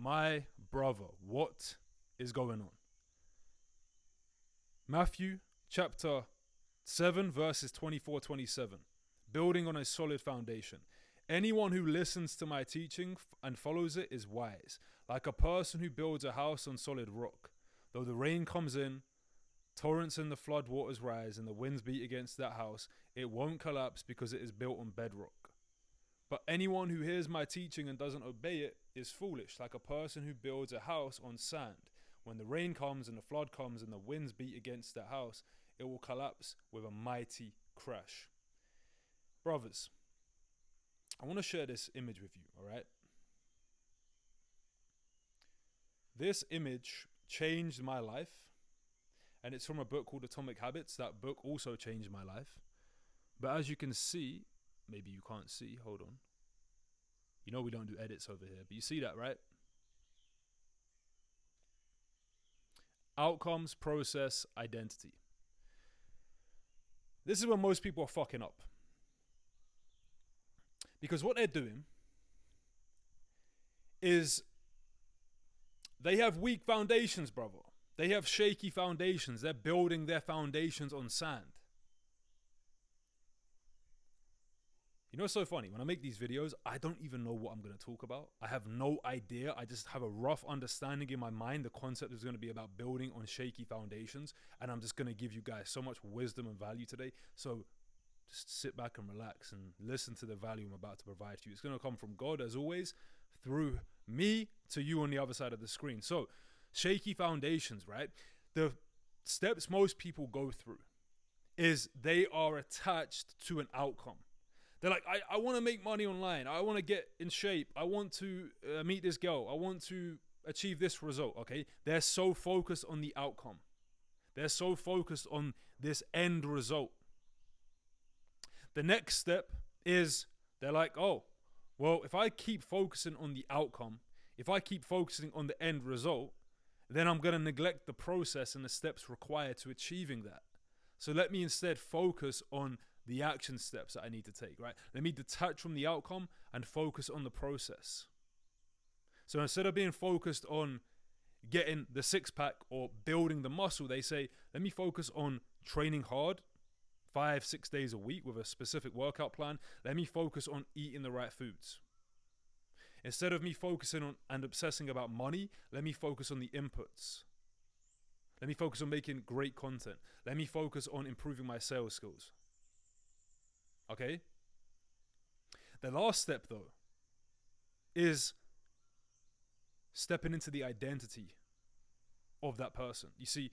my brother, what is going on? Matthew chapter 7 verses 24-27. Building on a solid foundation. Anyone who listens to my teaching and follows it is wise, like a person who builds a house on solid rock. Though the rain comes in, torrents and the flood waters rise, and the winds beat against that house, it won't collapse because it is built on bedrock. But anyone who hears my teaching and doesn't obey it is foolish, like a person who builds a house on sand. When the rain comes and the flood comes and the winds beat against that house, it will collapse with a mighty crash. Brothers, I want to share this image with you, all right? This image changed my life, and it's from a book called Atomic Habits. That book also changed my life. But as you can see, maybe you can't see, hold on. You know we don't do edits over here, but you see that, right? Outcomes, process, identity. This is where most people are fucking up. Because what they're doing is they have weak foundations, brother. They have shaky foundations. They're building their foundations on sand. You know what's so funny? When I make these videos, I don't even know what I'm going to talk about. I have no idea. I just have a rough understanding in my mind. The concept is going to be about building on shaky foundations. And I'm just going to give you guys so much wisdom and value today. So just sit back and relax and listen to the value I'm about to provide to you. It's going to come from God, as always, through me to you on the other side of the screen. So shaky foundations, right? The steps most people go through is they are attached to an outcome. They're like, I want to make money online. I want to get in shape. I want to meet this girl. I want to achieve this result, okay? They're so focused on the outcome. They're so focused on this end result. The next step is they're like, oh, well, if I keep focusing on the outcome, if I keep focusing on the end result, then I'm going to neglect the process and the steps required to achieving that. So let me instead focus on the action steps that I need to take, right? Let me detach from the outcome and focus on the process. So instead of being focused on getting the six-pack or building the muscle, they say, let me focus on training hard 5-6 days a week with a specific workout plan. Let me focus on eating the right foods. Instead of me focusing on and obsessing about money, let me focus on the inputs. Let me focus on making great content. Let me focus on improving my sales skills. Okay? The last step, though, is stepping into the identity of that person. You see,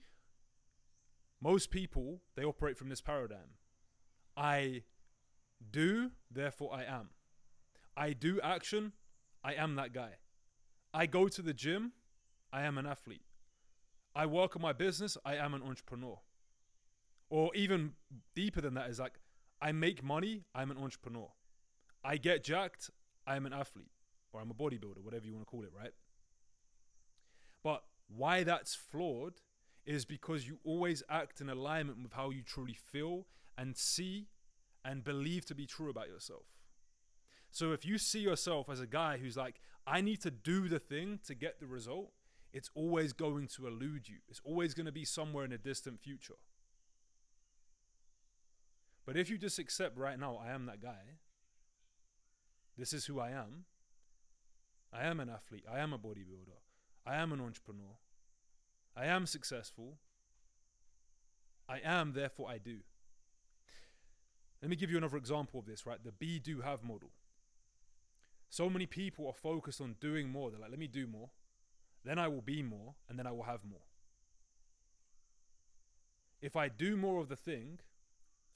most people, they operate from this paradigm. I do, therefore I am. I do action, I am that guy. I go to the gym, I am an athlete. I work on my business, I am an entrepreneur. Or even deeper than that is like, I make money, I'm an entrepreneur. I get jacked, I'm an athlete. Or I'm a bodybuilder, whatever you want to call it, right? But why that's flawed is because you always act in alignment with how you truly feel and see and believe to be true about yourself. So if you see yourself as a guy who's like, I need to do the thing to get the result, it's always going to elude you. It's always going to be somewhere in a distant future. But if you just accept right now, I am that guy. This is who I am. I am an athlete. I am a bodybuilder. I am an entrepreneur. I am successful. I am, therefore I do. Let me give you another example of this, right? The be, do, have model. So many people are focused on doing more. They're like, let me do more. Then I will be more, and then I will have more. If I do more of the thing,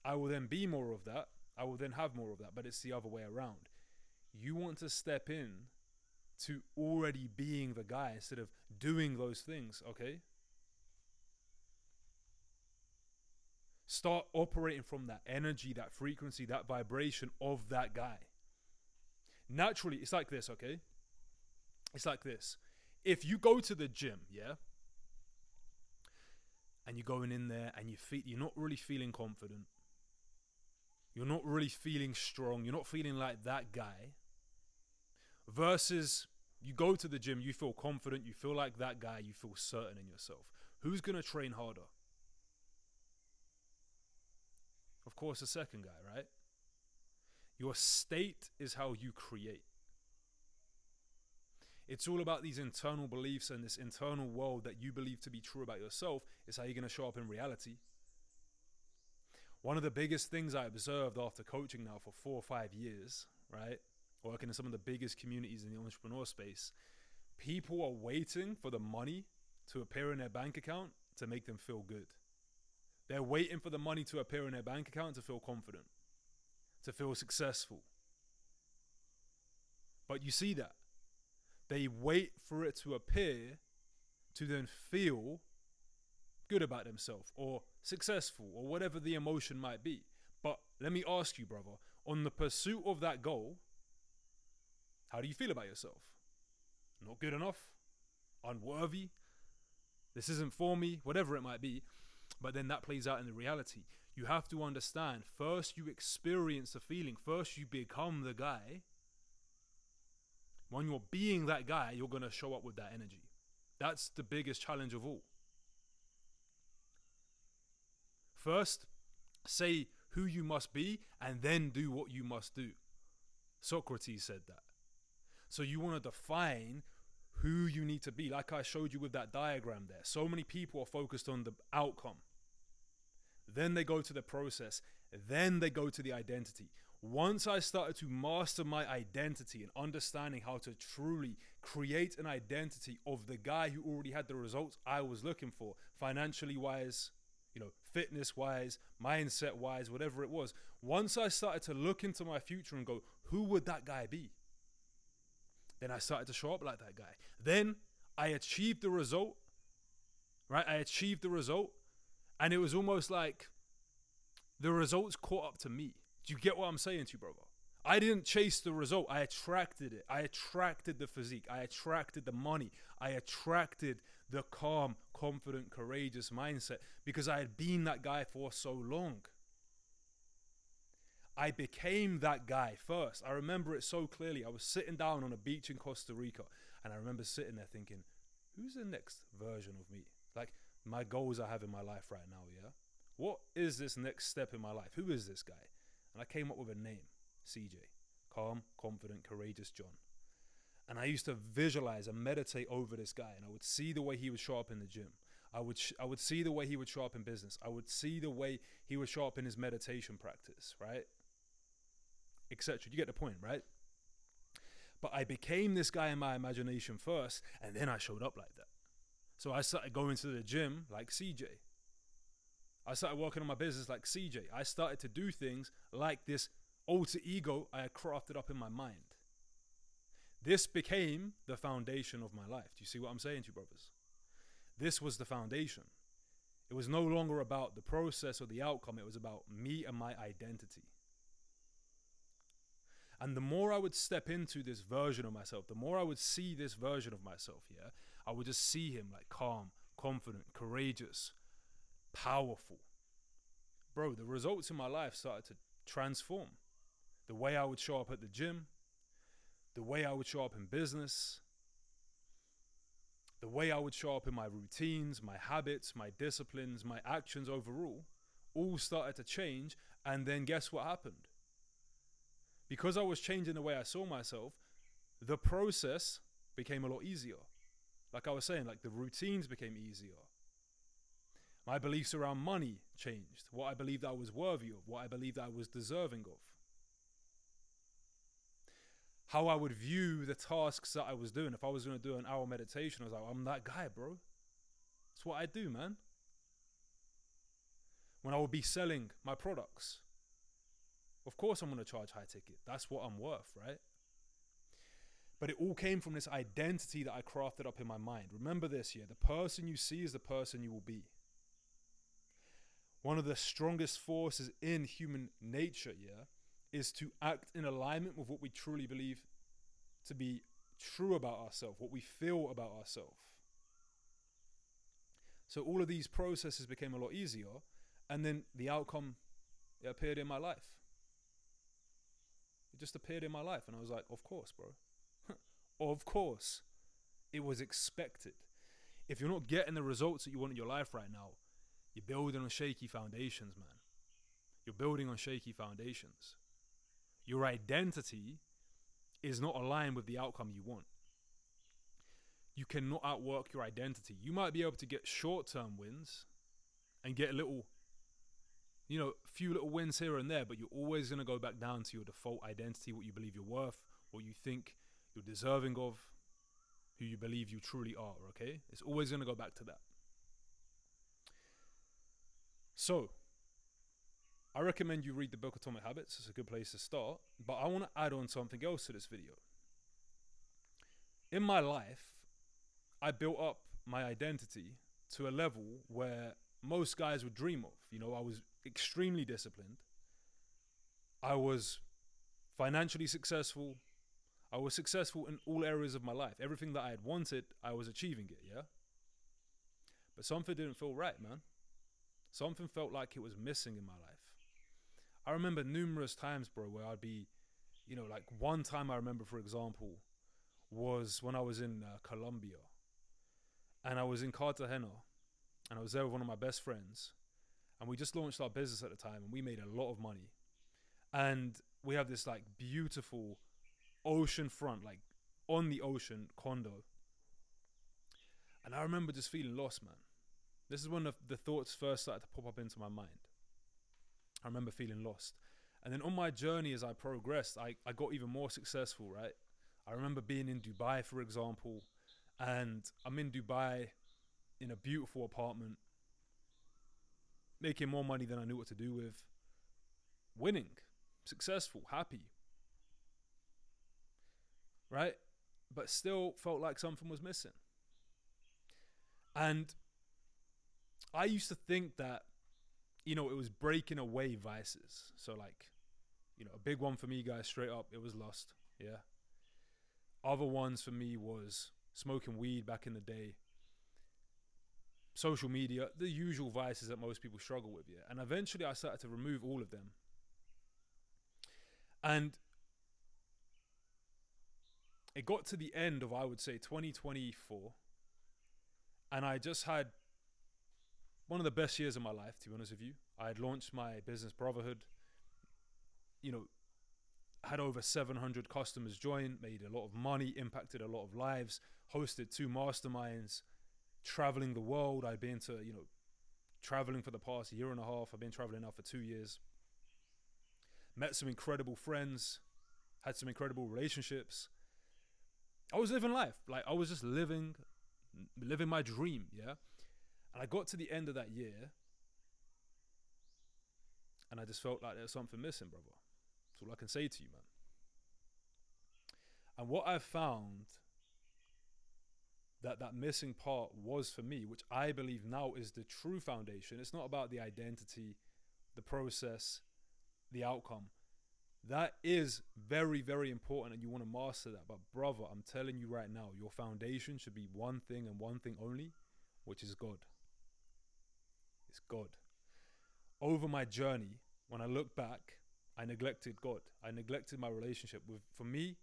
I will then be more of that. I will then have more of that, but it's the other way around. You want to step in to already being the guy instead of doing those things, okay? Start operating from that energy, that frequency, that vibration of that guy. Naturally, it's like this, okay? It's like this. If you go to the gym, yeah, and you're going in there and you're not really feeling confident, you're not really feeling strong, you're not feeling like that guy, versus You go to the gym, you feel confident, you feel like that guy, you feel certain in yourself. Who's going to train harder? Of course, the second guy, right? Your state is how you create. It's all about these internal beliefs and this internal world that you believe to be true about yourself is how you're going to show up in reality. One of the biggest things I observed after coaching now for 4 or 5 years, right? Working in some of the biggest communities in the entrepreneur space, people are waiting for the money to appear in their bank account to make them feel good. They're waiting for the money to appear in their bank account to feel confident, to feel successful. But you see that. They wait for it to appear to then feel good about themselves or successful or whatever the emotion might be. But let me ask you, brother, on the pursuit of that goal, how do you feel about yourself? Not good enough? Unworthy? This isn't for me? Whatever it might be. But then that plays out in the reality. You have to understand, first you experience the feeling. First you become the guy. When you're being that guy, you're going to show up with that energy. That's the biggest challenge of all. First, say who you must be and then do what you must do. Socrates said that. So you want to define who you need to be. Like I showed you with that diagram there. So many people are focused on the outcome. Then they go to the process. Then they go to the identity. Once I started to master my identity and understanding how to truly create an identity of the guy who already had the results I was looking for, financially wise, fitness wise, mindset wise, whatever it was. Once I started to look into my future and go, who would that guy be? Then I started to show up like that guy. Then I achieved the result, right? I achieved the result. And it was almost like the results caught up to me. Do you get what I'm saying to you, brother? I didn't chase the result. I attracted it. I attracted the physique. I attracted the money. I attracted the calm, confident, courageous mindset because I had been that guy for so long. I became that guy first. I remember it so clearly. I was sitting down on a beach in Costa Rica and I remember sitting there thinking, who's the next version of me? Like my goals I have in my life right now, yeah? What is this next step in my life? Who is this guy? And I came up with a name, CJ. Calm, confident, courageous John. And I used to visualize and meditate over this guy and I would see the way he would show up in the gym. I would see the way he would show up in business. I would see the way he would show up in his meditation practice, right? Etc. You get the point, right? But I became this guy in my imagination first, and then I showed up like that. So I started going to the gym like CJ. I started working on my business like CJ. I started to do things like this alter ego I had crafted up in my mind. This became the foundation of my life. Do you see what I'm saying to you, brothers? This was the foundation. It was no longer about the process or the outcome. It was about me and my identity. And the more I would step into this version of myself, the more I would see this version of myself, yeah, I would just see him like calm, confident, courageous, powerful. Bro, the results in my life started to transform. The way I would show up at the gym, the way I would show up in business, the way I would show up in my routines, my habits, my disciplines, my actions overall, all started to change. And then guess what happened? Because I was changing the way I saw myself, the process became a lot easier. Like I was saying, like the routines became easier. My beliefs around money changed. What I believed I was worthy of, what I believed I was deserving of. How I would view the tasks that I was doing. If I was going to do an hour meditation, I was like, I'm that guy, bro. That's what I do, man. When I would be selling my products, of course I'm going to charge high ticket. That's what I'm worth, right? But it all came from this identity that I crafted up in my mind. Remember this, yeah? The person you see is the person you will be. One of the strongest forces in human nature, yeah, is to act in alignment with what we truly believe to be true about ourselves, what we feel about ourselves. So all of these processes became a lot easier, and then the outcome, it appeared in my life. It just appeared in my life, and I was like, of course, bro. Of course, it was expected. If you're not getting the results that you want in your life right now, you're building on shaky foundations, man. You're building on shaky foundations. Your identity is not aligned with the outcome you want. You cannot outwork your identity. You might be able to get short-term wins and get a little, few little wins here and there, but you're always going to go back down to your default identity, what you believe you're worth, what you think you're deserving of, who you believe you truly are, okay? It's always going to go back to that. So, I recommend you read the book Atomic Habits. It's a good place to start. But I want to add on something else to this video. In my life, I built up my identity to a level where most guys would dream of. I was extremely disciplined. I was financially successful. I was successful in all areas of my life. Everything that I had wanted, I was achieving it, yeah? But something didn't feel right, man. Something felt like it was missing in my life. I remember numerous times, bro, where I'd be, like one time I remember, for example, was when I was in Colombia. And I was in Cartagena. And I was there with one of my best friends. And we just launched our business at the time. And we made a lot of money. And we have this like beautiful ocean front, like on the ocean condo. And I remember just feeling lost, man. This is when the thoughts first started to pop up into my mind. I remember feeling lost. And then on my journey as I progressed, I got even more successful, right? I remember being in Dubai, for example, and I'm in Dubai in a beautiful apartment, making more money than I knew what to do with, winning, successful, happy, right? But still felt like something was missing. And I used to think that, it was breaking away vices. So like, a big one for me, guys, straight up, it was lust, yeah? Other ones for me was smoking weed back in the day, social media, the usual vices that most people struggle with, yeah? And eventually I started to remove all of them. And it got to the end of, I would say, 2024, and I just had one of the best years of my life, to be honest with you. I had launched my business, Brotherhood, had over 700 customers join, made a lot of money, impacted a lot of lives, hosted 2 masterminds, traveling the world. I've been to, traveling for the past year and a half. I've been traveling now for 2 years. Met some incredible friends, had some incredible relationships. I was living life. Like I was just living my dream, yeah? And I got to the end of that year and I just felt like there's something missing, brother. That's all I can say to you, man. And what I found that missing part was for me, which I believe now is the true foundation. It's not about the identity, the process, the outcome. That is very, very important and you want to master that. But brother, I'm telling you right now, your foundation should be one thing and one thing only, which is God. It's God. Over my journey, when I look back, I neglected God. I neglected my relationship with, for me,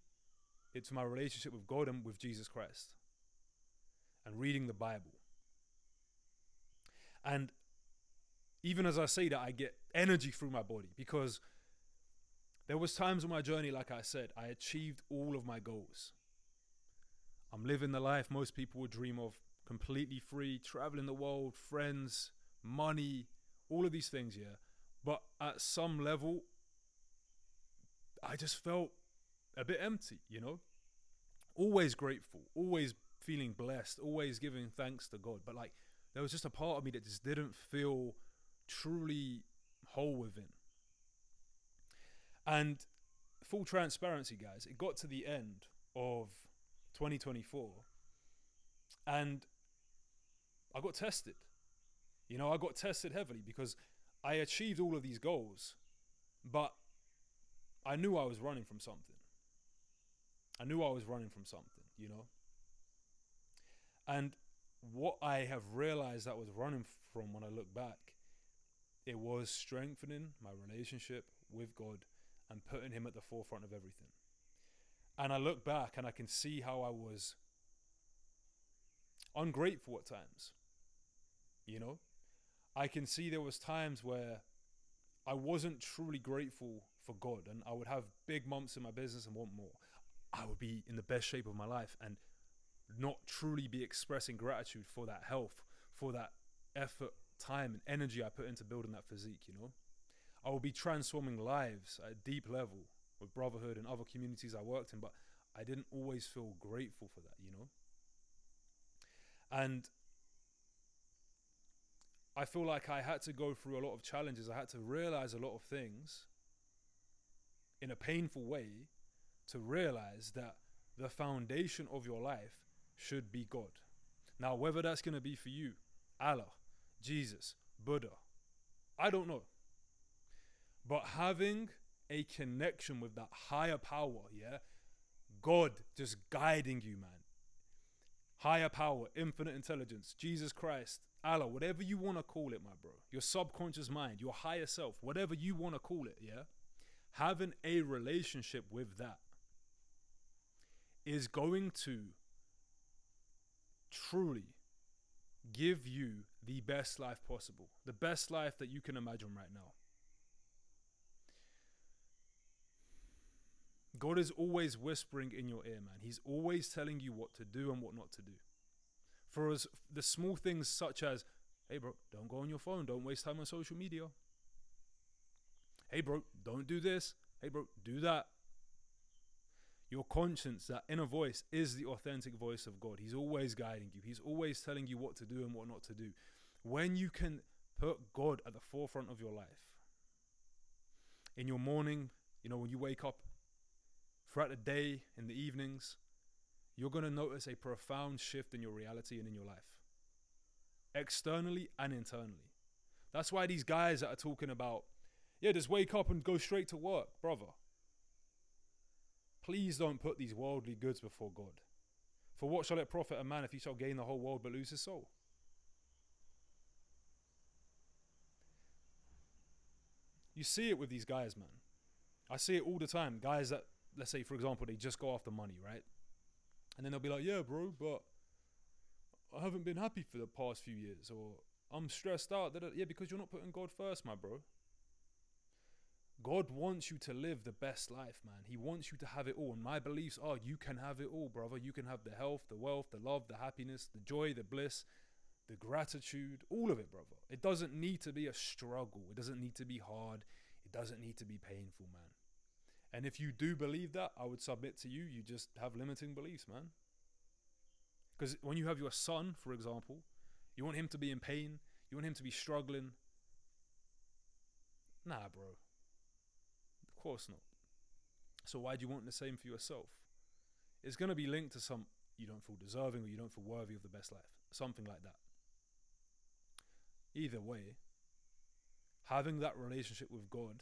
it's my relationship with God and with Jesus Christ. And reading the Bible. And even as I say that, I get energy through my body because there was times on my journey, like I said, I achieved all of my goals. I'm living the life most people would dream of, completely free, traveling the world, friends, money, all of these things, yeah. But at some level, I just felt a bit empty, Always grateful, always feeling blessed, always giving thanks to God. But like, there was just a part of me that just didn't feel truly whole within. And full transparency, guys, it got to the end of 2024 and I got tested. I got tested heavily because I achieved all of these goals, but I knew I was running from something. And what I have realized that was running from when I look back, it was strengthening my relationship with God and putting him at the forefront of everything. And I look back and I can see how I was ungrateful at times. You know, I can see there was times where I wasn't truly grateful for God, and I would have big months in my business and want more. I would be in the best shape of my life and not truly be expressing gratitude for that health, for that effort, time, and energy I put into building that physique, you know? I would be transforming lives at a deep level with brotherhood and other communities I worked in, but I didn't always feel grateful for that, you know? And I feel like I had to go through a lot of challenges. I had to realize a lot of things in a painful way to realize that the foundation of your life should be God. Now, whether that's going to be for you, Allah, Jesus, Buddha, I don't know. But having a connection with that higher power, yeah, God just guiding you, man. Higher power, infinite intelligence, Jesus Christ, Allah, whatever you want to call it, my bro. Your subconscious mind, your higher self, whatever you want to call it, yeah? Having a relationship with that is going to truly give you the best life possible. The best life that you can imagine right now. God is always whispering in your ear, man. He's always telling you what to do and what not to do. For us, the small things such as, hey bro, don't go on your phone. Don't waste time on social media. Hey bro, don't do this. Hey bro, do that. Your conscience, that inner voice, is the authentic voice of God. He's always guiding you. He's always telling you what to do and what not to do. When you can put God at the forefront of your life, in your morning, you know, when you wake up, throughout the day, in the evenings, you're going to notice a profound shift in your reality and in your life. Externally and internally. That's why these guys that are talking about, yeah, just wake up and go straight to work, brother. Please don't put these worldly goods before God. For what shall it profit a man if he shall gain the whole world but lose his soul? You see it with these guys, man. I see it all the time. Guys that, let's say, for example, they just go after money, right? And then they'll be like, yeah, bro, but I haven't been happy for the past few years, or I'm stressed out. Yeah, because you're not putting God first, my bro. God wants you to live the best life, man. He wants you to have it all. And my beliefs are you can have it all, brother. You can have the health, the wealth, the love, the happiness, the joy, the bliss, the gratitude, all of it, brother. It doesn't need to be a struggle. It doesn't need to be hard. It doesn't need to be painful, man. And if you do believe that, I would submit to you, you just have limiting beliefs, man. Because when you have your son, for example, you want him to be in pain. You want him to be struggling. Nah, bro. Of course not. So why do you want the same for yourself? It's going to be linked to some, you don't feel deserving or you don't feel worthy of the best life. Something like that. Either way, having that relationship with God,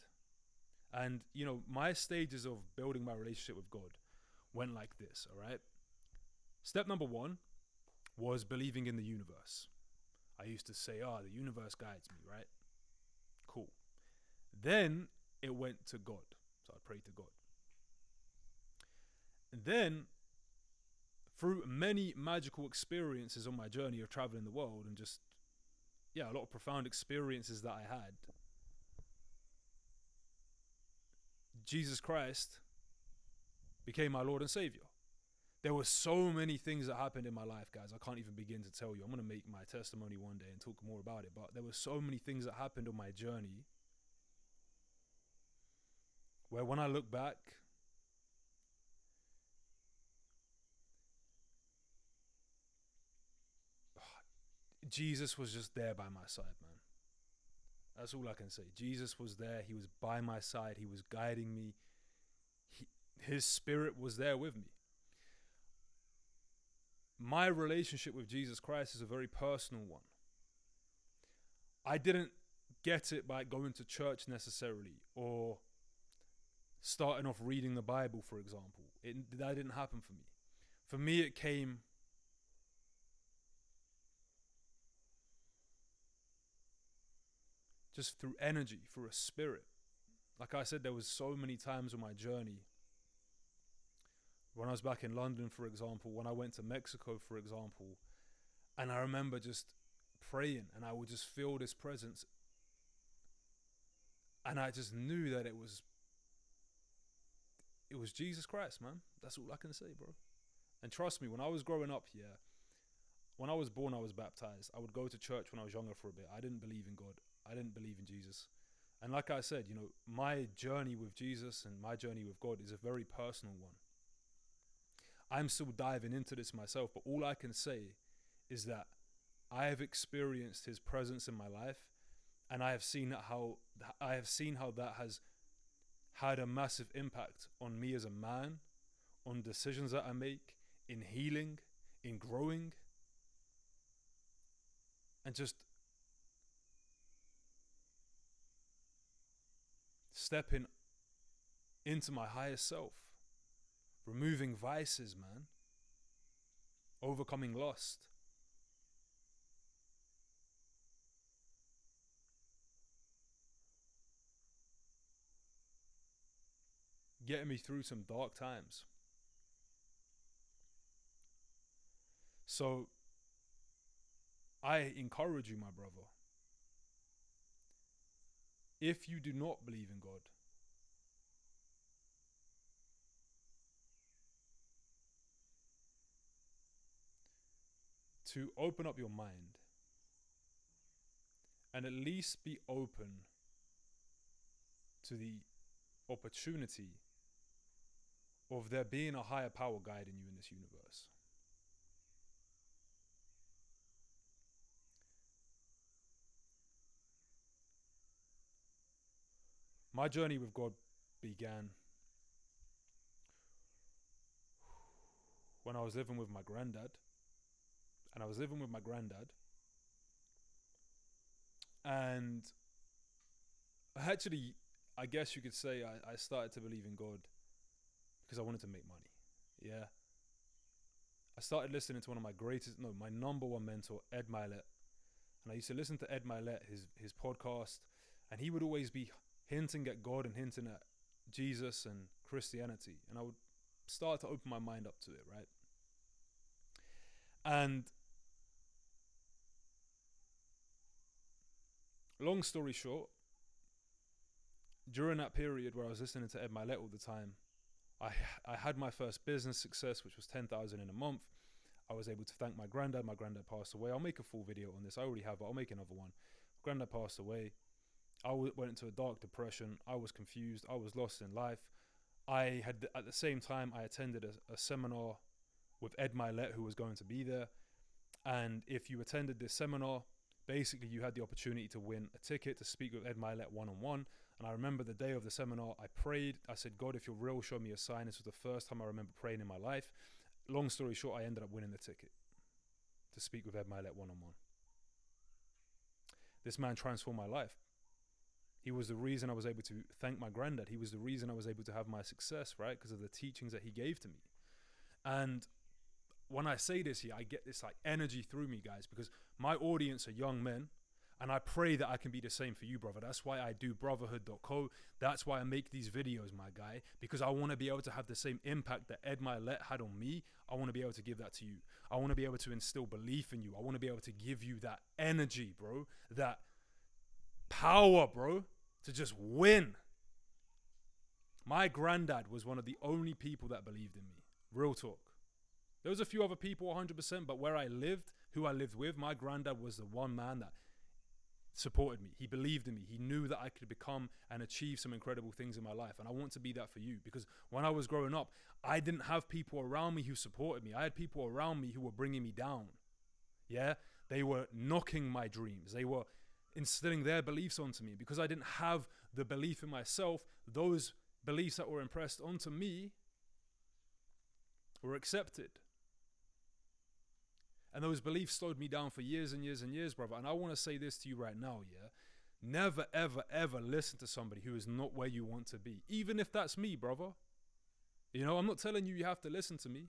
and, you know, my stages of building my relationship with God went like this, all right? Step number 1 was believing in the universe. I used to say, the universe guides me, right? Cool. Then it went to God. So I prayed to God. And then, through many magical experiences on my journey of traveling the world and just, a lot of profound experiences that I had, Jesus Christ became my Lord and Savior. There were so many things that happened in my life, guys. I can't even begin to tell you. I'm going to make my testimony one day and talk more about it. But there were so many things that happened on my journey where when I look back, Jesus was just there by my side, man. That's all I can say. Jesus was there. He was by my side. He was guiding me. His spirit was there with me. My relationship with Jesus Christ is a very personal one. I didn't get it by going to church necessarily or starting off reading the Bible, for example. That didn't happen for me. For me, it came just through energy, through a spirit. Like I said, there was so many times on my journey When I was back in London, for example, when I went to Mexico, for example, and I remember just praying and I would just feel this presence. And I just knew that it was Jesus Christ, man. That's all I can say, bro. And trust me, when I was growing up, yeah, when I was born, I was baptized. I would go to church when I was younger for a bit. I didn't believe in God. I didn't believe in Jesus. And like I said, my journey with Jesus and my journey with God is a very personal one. I'm still diving into this myself, but all I can say is that I have experienced his presence in my life, and I have seen how that has had a massive impact on me as a man, on decisions that I make, in healing, in growing, and just stepping into my highest self, removing vices, man, overcoming lust. Getting me through some dark times. So I encourage you, my brother, if you do not believe in God, to open up your mind and at least be open to the opportunity of there being a higher power guiding you in this universe. My journey with God began when I was living with my granddad. And I was living with my granddad. And actually, I guess you could say I started to believe in God because I wanted to make money. Yeah. I started listening to my number one mentor, Ed Milet. And I used to listen to Ed Milet, his podcast, and he would always be hinting at God and hinting at Jesus and Christianity. And I would start to open my mind up to it, right? And long story short, during that period where I was listening to Ed Milet all the time, I had my first business success, which was 10,000 in a month. I was able to thank my granddad. My granddad passed away. I'll make a full video on this. I already have, but I'll make another one. Granddad passed away. I went into a dark depression. I was confused. I was lost in life. At the same time, I attended a seminar with Ed Milet, who was going to be there. And if you attended this seminar, basically you had the opportunity to win a ticket to speak with Ed Milet one-on-one. And I remember the day of the seminar, I prayed. I said, God, if you're real, show me a sign. This was the first time I remember praying in my life. Long story short, I ended up winning the ticket to speak with Ed Milet one-on-one. This man transformed my life. He was the reason I was able to thank my granddad. He was the reason I was able to have my success, right? Because of the teachings that he gave to me. And when I say this here, I get this like energy through me, guys, because my audience are young men. And I pray that I can be the same for you, brother. That's why I do brotherhood.co. That's why I make these videos, my guy, because I want to be able to have the same impact that Ed Milet had on me. I want to be able to give that to you. I want to be able to instill belief in you. I want to be able to give you that energy, bro, that power, bro, to just win. My granddad was one of the only people that believed in me. Real talk. There was a few other people, 100%, but where I lived, who I lived with, my granddad was the one man that supported me. He believed in me. He knew that I could become and achieve some incredible things in my life. And I want to be that for you, because when I was growing up, I didn't have people around me who supported me. I had people around me who were bringing me down. Yeah. They were knocking my dreams. They were instilling their beliefs onto me because I didn't have the belief in myself. Those beliefs that were impressed onto me were accepted. And those beliefs slowed me down for years and years and years, brother. And I want to say this to you right now, yeah? Never, ever, ever listen to somebody who is not where you want to be. Even if that's me, brother. You know, I'm not telling you have to listen to me.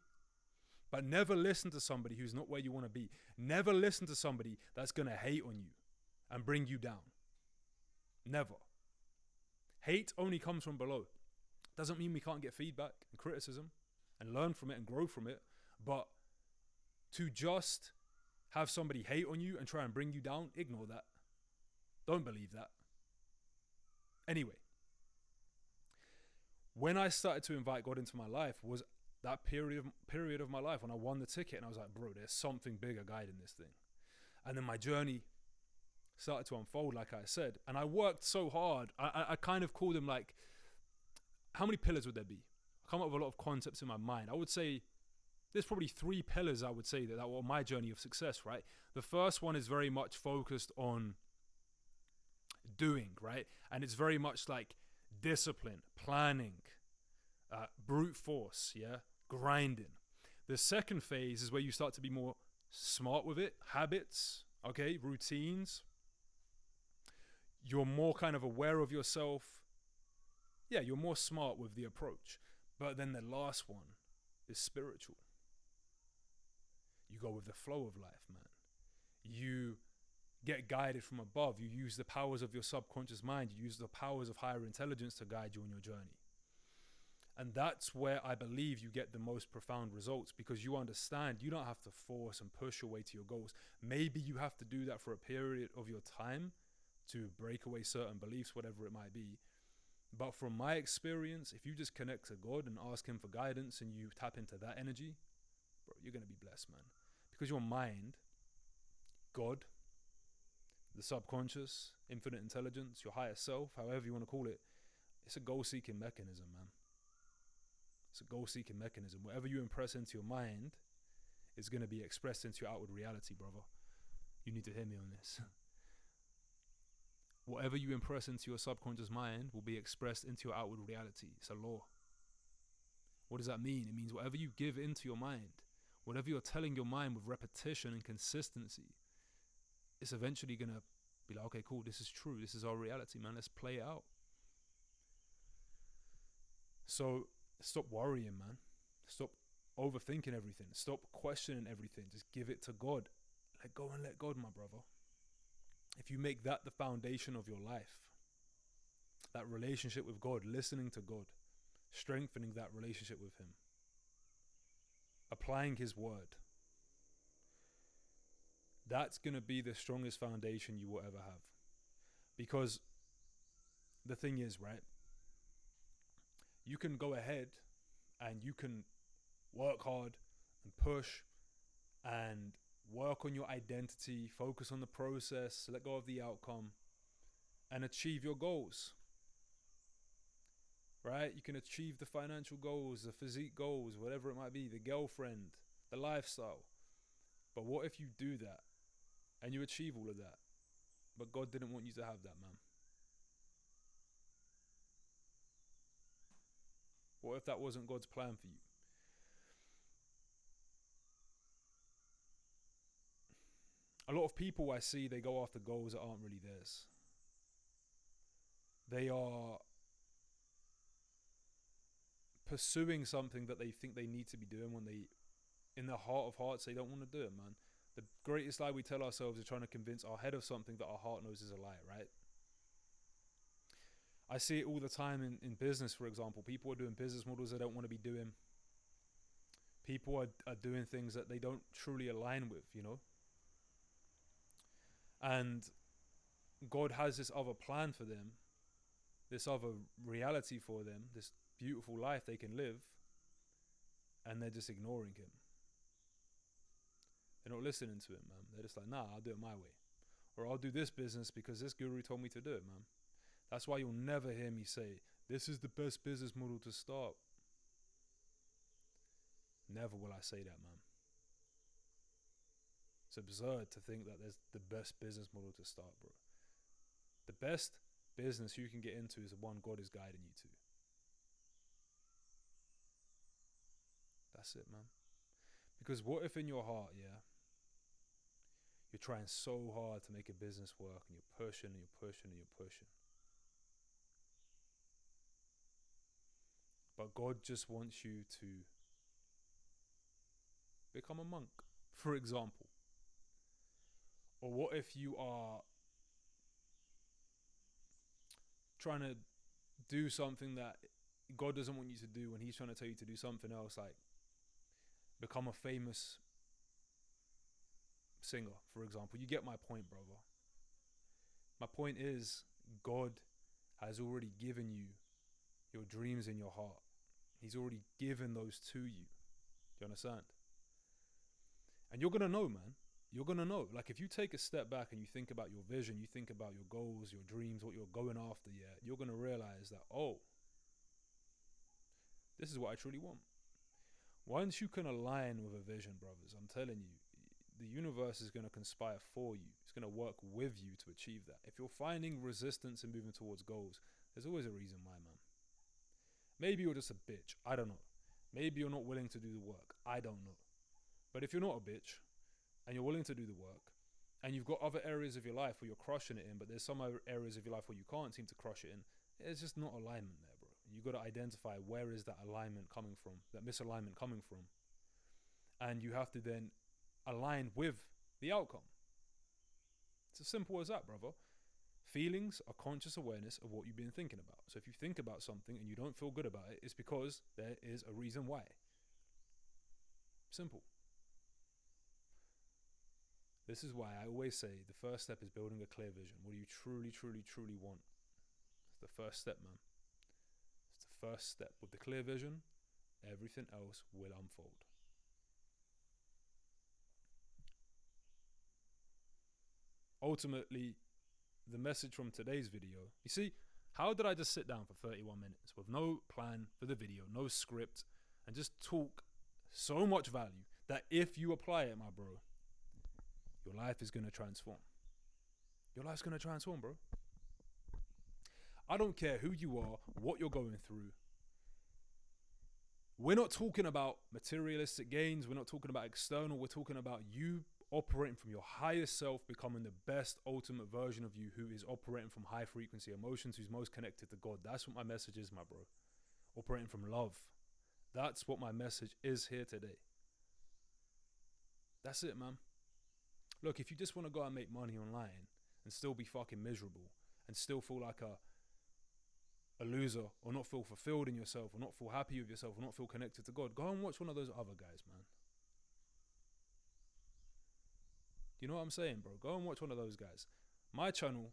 But never listen to somebody who's not where you want to be. Never listen to somebody that's going to hate on you and bring you down. Never. Hate only comes from below. Doesn't mean we can't get feedback and criticism and learn from it and grow from it. But to just have somebody hate on you and try and bring you down, ignore that. Don't believe that. Anyway, when I started to invite God into my life was that period of my life when I won the ticket, and I was like, bro, there's something bigger guiding this thing. And then my journey started to unfold, like I said, and I worked so hard. I kind of called them like, how many pillars would there be? I come up with a lot of concepts in my mind. I would say there's probably 3 pillars I would say that were my journey of success, right? The first one is very much focused on doing, right? And it's very much like discipline, planning, brute force, yeah, grinding. The second phase is where you start to be more smart with it, habits, okay, routines. You're more kind of aware of yourself. Yeah, you're more smart with the approach. But then the last one is spiritual. You go with the flow of life, man. You get guided from above. You use the powers of your subconscious mind. You use the powers of higher intelligence to guide you on your journey. And that's where I believe you get the most profound results, because you understand you don't have to force and push your way to your goals. Maybe you have to do that for a period of your time to break away certain beliefs, whatever it might be. But from my experience, if you just connect to God and ask him for guidance and you tap into that energy, bro, you're going to be blessed, man. Because your mind, God, the subconscious, infinite intelligence, your higher self, however you want to call it, it's a goal-seeking mechanism, man. It's a goal-seeking mechanism. Whatever you impress into your mind is going to be expressed into your outward reality, brother. You need to hear me on this. Whatever you impress into your subconscious mind will be expressed into your outward reality. It's a law. What does that mean? It means whatever you give into your mind, whatever you're telling your mind with repetition and consistency, it's eventually going to be like, okay, cool, this is true. This is our reality, man. Let's play it out. So stop worrying, man. Stop overthinking everything. Stop questioning everything. Just give it to God. Let go and let God, my brother. If you make that the foundation of your life, that relationship with God, listening to God, strengthening that relationship with him, applying his word, that's going to be the strongest foundation you will ever have. Because the thing is, right, you can go ahead and you can work hard and push and work on your identity, focus on the process, let go of the outcome, and achieve your goals. Right? You can achieve the financial goals, the physique goals, whatever it might be, the girlfriend, the lifestyle. But what if you do that and you achieve all of that, but God didn't want you to have that, man? What if that wasn't God's plan for you? A lot of people I see, they go after goals that aren't really theirs. They are pursuing something that they think they need to be doing when they, in their heart of hearts, they don't want to do it, man. The greatest lie we tell ourselves is trying to convince our head of something that our heart knows is a lie, right? I see it all the time in business, for example. People are doing business models they don't want to be doing. People are doing things that they don't truly align with, you know? And God has this other plan for them, this other reality for them, this beautiful life they can live, and they're just ignoring him. They're not listening to him, man. They're just like, nah, I'll do it my way. Or I'll do this business because this guru told me to do it, man. That's why you'll never hear me say, this is the best business model to start. Never will I say that, man. It's absurd to think that there's the best business model to start, bro. The best business you can get into is the one God is guiding you to. That's it, man. Because what if in your heart, yeah, you're trying so hard to make a business work and you're pushing and you're pushing and you're pushing. But God just wants you to become a monk, for example. Or what if you are trying to do something that God doesn't want you to do when he's trying to tell you to do something else, like become a famous singer, for example. You get my point, brother. My point is, God has already given you your dreams in your heart. He's already given those to you. Do you understand? And you're going to know, man. You're going to know. Like, if you take a step back and you think about your vision, you think about your goals, your dreams, what you're going after, yeah, you're going to realize that, oh, this is what I truly want. Once you can align with a vision, brothers, I'm telling you, the universe is going to conspire for you. It's going to work with you to achieve that. If you're finding resistance and moving towards goals, there's always a reason why, man. Maybe you're just a bitch. I don't know. Maybe you're not willing to do the work. I don't know. But if you're not a bitch and you're willing to do the work and you've got other areas of your life where you're crushing it in, but there's some other areas of your life where you can't seem to crush it in, it's just not alignment there, bro. You got to identify where is that alignment coming from, that misalignment coming from. And you have to then align with the outcome. It's as simple as that, brother. Feelings are conscious awareness of what you've been thinking about. So if you think about something and you don't feel good about it, it's because there is a reason why. Simple. This is why I always say the first step is building a clear vision. What do you truly, truly, truly want? It's the first step, man. It's the first step. With the clear vision, everything else will unfold. Ultimately, the message from today's video, you see, how did I just sit down for 31 minutes with no plan for the video, no script, and just talk so much value that if you apply it, my bro, your life is going to transform. Your life's going to transform, bro. I don't care who you are, what you're going through. We're not talking about materialistic gains. We're not talking about external. We're talking about you operating from your highest self, becoming the best ultimate version of you who is operating from high frequency emotions, who's most connected to God. That's what my message is, my bro. Operating from love. That's what my message is here today. That's it, man. Look, if you just want to go and make money online and still be fucking miserable and still feel like a loser, or not feel fulfilled in yourself, or not feel happy with yourself, or not feel connected to God, go and watch one of those other guys, man. You know what I'm saying, bro? Go and watch one of those guys. My channel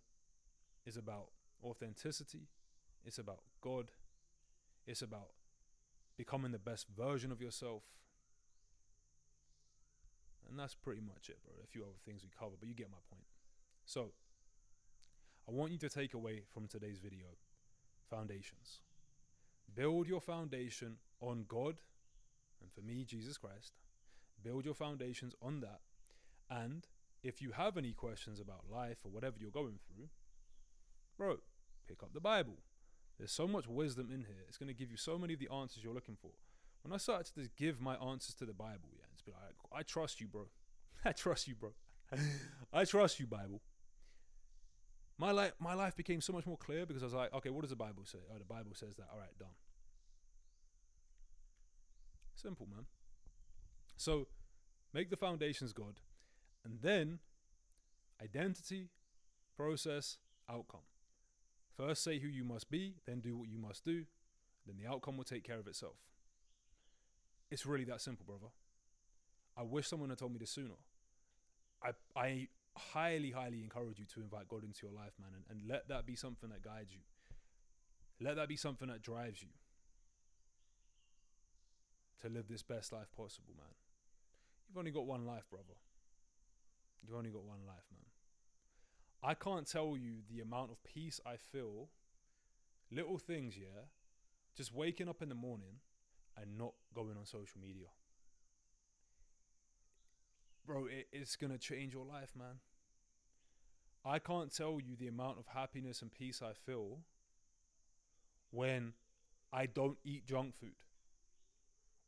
is about authenticity. It's about God. It's about becoming the best version of yourself. And that's pretty much it, bro. A few other things we cover, but you get my point. So, I want you to take away from today's video foundations. Build your foundation on God, and for me, Jesus Christ. Build your foundations on that. And if you have any questions about life or whatever you're going through, bro, pick up the Bible. There's so much wisdom in here. It's going to give you so many of the answers you're looking for. When I started to just give my answers to the Bible, yeah, it's been like, I trust you, bro. I trust you, bro. I trust you, Bible. My life became so much more clear because I was like, okay, what does the Bible say? Oh, the Bible says that. All right, done. Simple, man. So make the foundations God, and then identity, process, outcome. First say who you must be, then do what you must do, then the outcome will take care of itself. It's really that simple, brother. I wish someone had told me this sooner. I highly, highly encourage you to invite God into your life, man, and let that be something that guides you. Let that be something that drives you to live this best life possible, man. You've only got one life, brother. You've only got one life, man. I can't tell you the amount of peace I feel, little things, yeah, just waking up in the morning and not going on social media. Bro, it's going to change your life, man. I can't tell you the amount of happiness and peace I feel when I don't eat junk food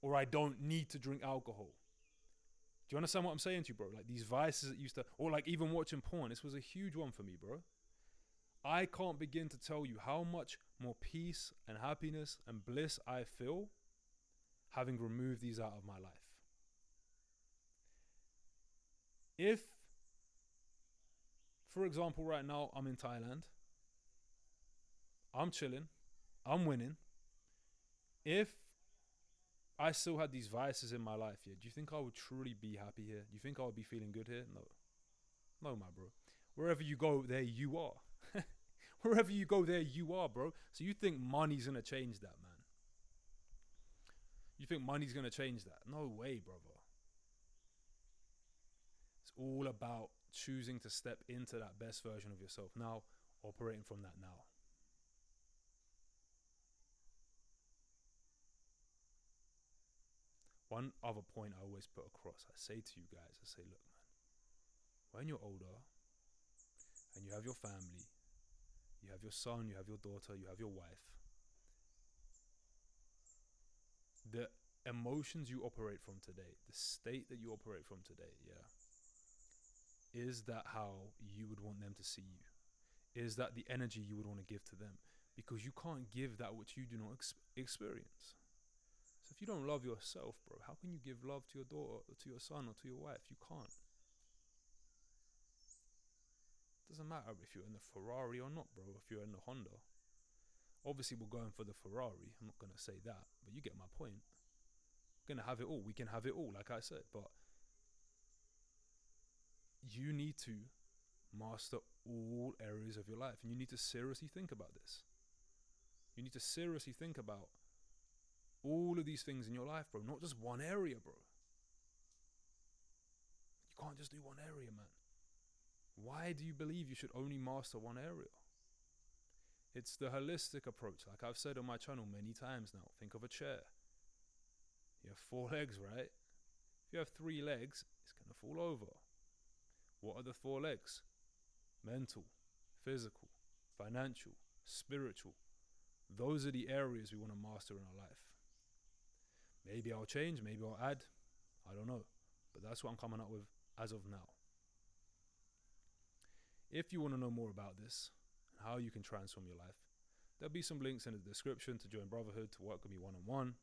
or I don't need to drink alcohol. Do you understand what I'm saying to you, bro? Like these vices that used to, or like even watching porn, this was a huge one for me, bro. I can't begin to tell you how much more peace and happiness and bliss I feel having removed these out of my life. If, for example, right now I'm in Thailand, I'm chilling, I'm winning. If I still had these vices in my life here, do you think I would truly be happy here? Do you think I would be feeling good here? No. No, my bro. Wherever you go, there you are. Wherever you go, there you are, bro. So you think money's going to change that, man? You think money's going to change that? No way, brother. It's all about choosing to step into that best version of yourself now, operating from that now. One other point I always put across, I say to you guys, I say, look, man, when you're older and you have your family, you have your son, you have your daughter, you have your wife, the emotions you operate from today, the state that you operate from today, yeah, is that how you would want them to see you? Is that the energy you would want to give to them? Because you can't give that which you do not experience. So if you don't love yourself, bro, how can you give love to your daughter, or to your son, or to your wife? You can't. Doesn't matter if you're in the Ferrari or not, bro, if you're in the Honda. Obviously, we're going for the Ferrari. I'm not going to say that, but you get my point. We're going to have it all. We can have it all, like I said, but you need to master all areas of your life, and you need to seriously think about this. You need to seriously think about all of these things in your life, bro, not just one area, bro. You can't just do one area, man. Why do you believe you should only master one area? It's the holistic approach. Like I've said on my channel many times now, think of a chair. You have 4 legs, right? If you have 3 legs, it's going to fall over. What are the 4 legs? Mental, physical, financial, spiritual. Those are the areas we want to master in our life. Maybe I'll change, maybe I'll add. I don't know. But that's what I'm coming up with as of now. If you want to know more about this, and how you can transform your life, there'll be some links in the description to join Brotherhood, to work with me one-on-one.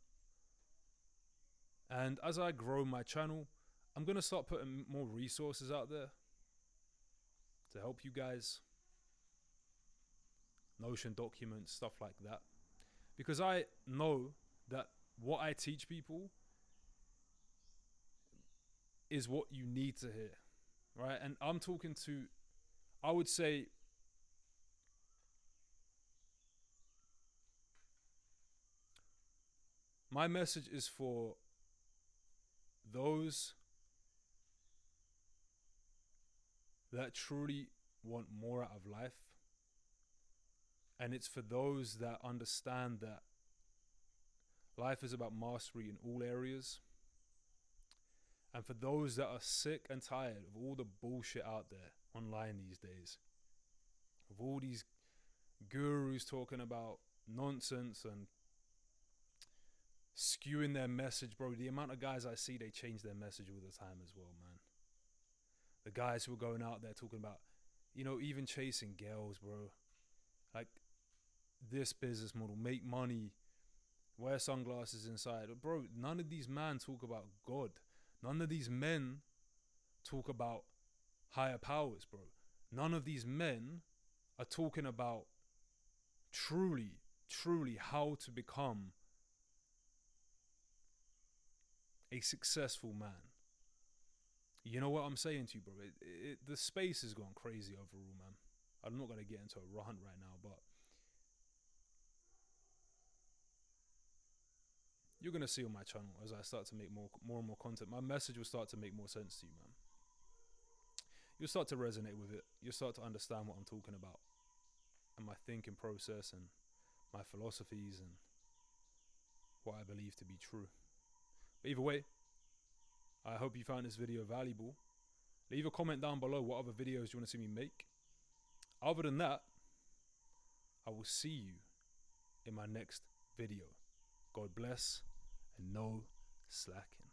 And as I grow my channel, I'm going to start putting more resources out there to help you guys. Notion documents, stuff like that. Because I know that what I teach people is what you need to hear, right? And I'm talking to, I would say, my message is for those that truly want more out of life. And it's for those that understand that life is about mastery in all areas. And for those that are sick and tired of all the bullshit out there online these days, of all these gurus talking about nonsense and skewing their message, bro. The amount of guys I see, they change their message all the time as well, man. The guys who are going out there talking about, you know, even chasing girls, bro. Like, this business model, make money, wear sunglasses inside. Bro, none of these men talk about God. None of these men talk about higher powers, bro. None of these men are talking about truly how to become a successful man. You know what I'm saying to you, bro? The space is going crazy overall, man. I'm not going to get into a rant right now, but you're going to see on my channel as I start to make more and more content. My message will start to make more sense to you, man. You'll start to resonate with it. You'll start to understand what I'm talking about and my thinking process and my philosophies and what I believe to be true. But either way, I hope you found this video valuable. Leave a comment down below what other videos you want to see me make. Other than that, I will see you in my next video. God bless and no slacking.